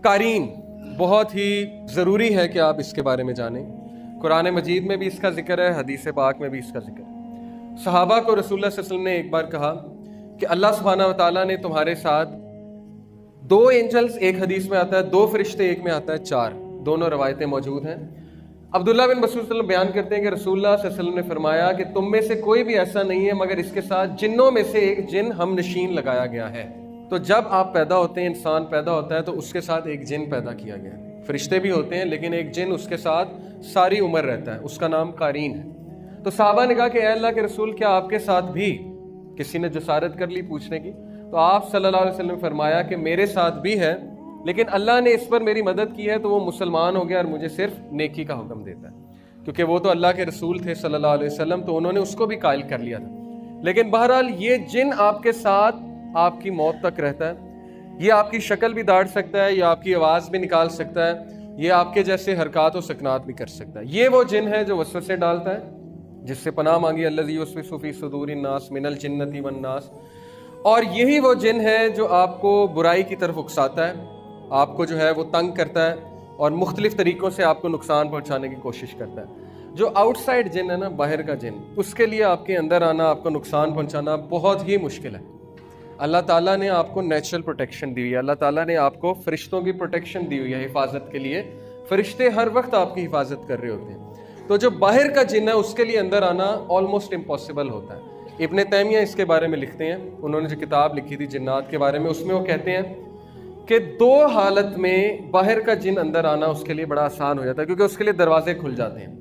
قارین بہت ہی ضروری ہے کہ آپ اس کے بارے میں جانیں۔ قرآن مجید میں بھی اس کا ذکر ہے، حدیث پاک میں بھی اس کا ذکر ہے۔ صحابہ کو رسول اللہ صلی اللہ علیہ وسلم نے ایک بار کہا کہ اللہ سبحانہ و تعالیٰ نے تمہارے ساتھ 2 اینجلز، ایک حدیث میں آتا ہے 2 فرشتے، ایک میں آتا ہے 4، دونوں روایتیں موجود ہیں۔ عبداللہ بن مسعود صلی اللہ علیہ وسلم بیان کرتے ہیں کہ رسول اللہ صلی اللہ علیہ وسلم نے فرمایا کہ تم میں سے کوئی بھی ایسا نہیں ہے مگر اس کے ساتھ جنوں میں سے ایک جن ہم نشین لگایا گیا ہے۔ تو جب آپ پیدا ہوتے ہیں، انسان پیدا ہوتا ہے تو اس کے ساتھ ایک جن پیدا کیا گیا ہے۔ فرشتے بھی ہوتے ہیں لیکن ایک جن اس کے ساتھ ساری عمر رہتا ہے، اس کا نام قارین ہے۔ تو صحابہ نے کہا کہ اے اللہ کے رسول، کیا آپ کے ساتھ بھی؟ کسی نے جسارت کر لی پوچھنے کی، تو آپ صلی اللہ علیہ وسلم نے فرمایا کہ میرے ساتھ بھی ہے، لیکن اللہ نے اس پر میری مدد کی ہے تو وہ مسلمان ہو گیا اور مجھے صرف نیکی کا حکم دیتا ہے، کیونکہ وہ تو اللہ کے رسول تھے صلی اللہ علیہ وسلم، تو انہوں نے اس کو بھی قائل کر لیا تھا۔ لیکن بہرحال یہ جن آپ کے ساتھ آپ کی موت تک رہتا ہے، یہ آپ کی شکل بھی داڑ سکتا ہے، یہ آپ کی آواز بھی نکال سکتا ہے، یہ آپ کے جیسے حرکات و سکنات بھی کر سکتا ہے۔ یہ وہ جن ہے جو وسوسے ڈالتا ہے، جس سے پناہ مانگی الذی یوسوس فی صدور الناس من الجنۃ والناس، اور یہی وہ جن ہے جو آپ کو برائی کی طرف اکساتا ہے، آپ کو جو ہے وہ تنگ کرتا ہے اور مختلف طریقوں سے آپ کو نقصان پہنچانے کی کوشش کرتا ہے۔ جو آؤٹ سائڈ جن ہے نا، باہر کا جن، اس کے لیے آپ کے اندر آنا، آپ کو نقصان پہنچانا بہت ہی مشکل ہے۔ اللہ تعالیٰ نے آپ کو نیچرل پروٹیکشن دی ہوئی ہے، اللہ تعالیٰ نے آپ کو فرشتوں کی پروٹیکشن دی ہوئی ہے حفاظت کے لیے، فرشتے ہر وقت آپ کی حفاظت کر رہے ہوتے ہیں۔ تو جو باہر کا جن ہے اس کے لیے اندر آنا آلموسٹ امپاسبل ہوتا ہے۔ ابن تیمیہ اس کے بارے میں لکھتے ہیں، انہوں نے جو کتاب لکھی تھی جنات کے بارے میں، اس میں وہ کہتے ہیں کہ 2 حالت میں باہر کا جن اندر آنا اس کے لیے بڑا آسان ہو جاتا ہے، کیونکہ اس کے لیے دروازے کھل جاتے ہیں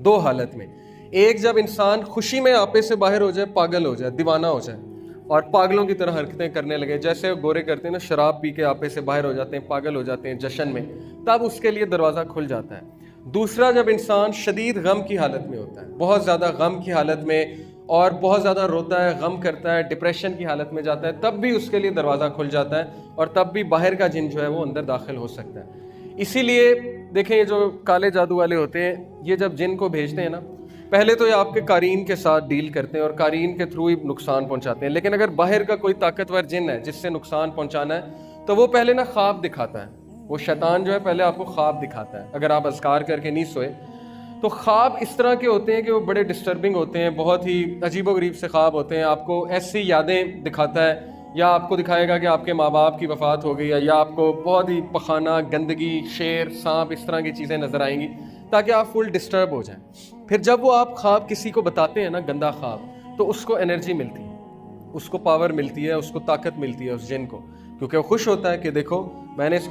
2 حالت میں۔ ایک، جب انسان خوشی میں آپے سے باہر ہو جائے، پاگل ہو جائے، دیوانہ ہو جائے اور پاگلوں کی طرح حرکتیں کرنے لگے، جیسے گورے کرتے ہیں نا، شراب پی کے آپے سے باہر ہو جاتے ہیں، پاگل ہو جاتے ہیں جشن میں، تب اس کے لیے دروازہ کھل جاتا ہے۔ دوسرا، جب انسان شدید غم کی حالت میں ہوتا ہے، بہت زیادہ غم کی حالت میں، اور بہت زیادہ روتا ہے، غم کرتا ہے، ڈپریشن کی حالت میں جاتا ہے، تب بھی اس کے لیے دروازہ کھل جاتا ہے اور تب بھی باہر کا جن جو ہے وہ اندر داخل ہو سکتا ہے۔ اسی لیے دیکھیں، یہ جو کالے جادو والے ہوتے ہیں، یہ جب جن کو بھیجتے ہیں نا، پہلے تو یہ آپ کے قارین کے ساتھ ڈیل کرتے ہیں اور قارین کے تھرو ہی نقصان پہنچاتے ہیں، لیکن اگر باہر کا کوئی طاقتور جن ہے جس سے نقصان پہنچانا ہے تو وہ پہلے نا خواب دکھاتا ہے۔ وہ شیطان جو ہے پہلے آپ کو خواب دکھاتا ہے، اگر آپ اذکار کر کے نہیں سوئے تو خواب اس طرح کے ہوتے ہیں کہ وہ بڑے ڈسٹربنگ ہوتے ہیں، بہت ہی عجیب و غریب سے خواب ہوتے ہیں۔ آپ کو ایسی یادیں دکھاتا ہے، یا آپ کو دکھائے گا کہ آپ کے ماں باپ کی وفات ہو گئی ہے، یا آپ کو بہت ہی پخانہ، گندگی، شیر، سانپ، اس طرح کی چیزیں نظر آئیں گی تاکہ آپ فل ڈسٹرب ہو جائیں۔ پھر جب وہ آپ خواب کسی کو بتاتے ہیں نا، گندا خواب، تو اس کو انرجی ملتی ہے، اس کو پاور ملتی ہے، اس کو طاقت ملتی ہے اس جن کو، کیونکہ وہ خوش ہوتا ہے کہ دیکھو میں نے اس